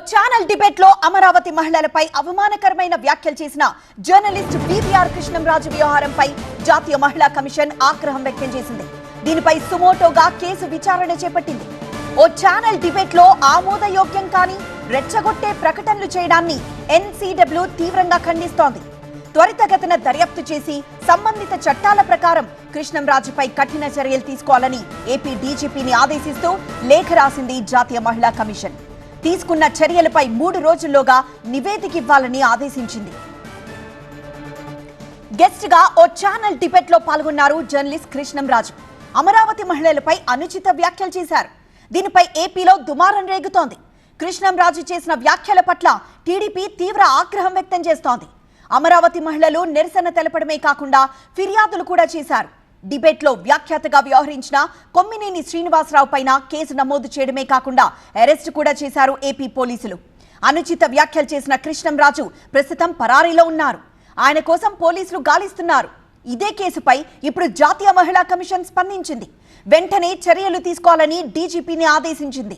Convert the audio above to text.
Channel debate లో అమరావతి మహిళలపై అవమానకరమైన వ్యాఖ్యలు చేసిన జర్నలిస్ట్ బీవీఆర్ కృష్ణంరాజు వ్యవహారంపై జాతీయ మహిళా కమిషన్ ఆగ్రహం వ్యక్తం చేసింది. దీనిపై సుమోటోగా కేసు విచారణ చేపట్టింది. ఓ ఛానల్ డిబేట్ లో ఆమోదయోగ్యం కాని రెచ్చగొట్టే ప్రకటనలు చేయడాన్ని ఎన్సీడబ్ల్యూ తీవ్రంగా ఖండిస్తోంది. త్వరితగతిన దర్యాప్తు చేసి సంబంధిత చట్టాల ప్రకారం కృష్ణంరాజుపై కఠిన చర్యలు తీసుకోవాలని ఏపీ డీజీపీని ఆదేశిస్తూ లేఖ రాసింది జాతీయ మహిళా కమిషన్. తీసుకున్న చర్యలపై 3 రోజుల్లోగా నివేదిక ఇవ్వాలని ఆదేశించింది. గెస్ట్ గా ఓ ఛానల్ డిబేట్ లో పాల్గొన్నారు జర్నలిస్ట్ కృష్ణంరాజు. అమరావతి మహిళలపై అనుచిత వ్యాఖ్యలు చేశారు. దీనిపై ఏపీలో దుమారం రేగుతోంది. కృష్ణంరాజు చేసిన వ్యాఖ్యల పట్ల టీడీపీ తీవ్ర ఆగ్రహం వ్యక్తం చేస్తోంది. అమరావతి మహిళలు నిరసన తెలపడమే కాకుండా ఫిర్యాదులు కూడా చేశారు. డిబేట్ లో వ్యాఖ్యాతగా వ్యవహరించిన కొమ్మినేని శ్రీనివాసరావు పైన కేసు నమోదు చేయడమే కాకుండా అరెస్టు కూడా చేశారు ఏపీ పోలీసులు. అనుచిత వ్యాఖ్యలు చేసిన కృష్ణంరాజు ప్రస్తుతం పరారీలో ఉన్నారు. ఆయన కోసం పోలీసులు గాలిస్తున్నారు. ఇదే కేసుపై ఇప్పుడు జాతీయ మహిళా కమిషన్ స్పందించింది. వెంటనే చర్యలు తీసుకోవాలని డీజీపీని ఆదేశించింది.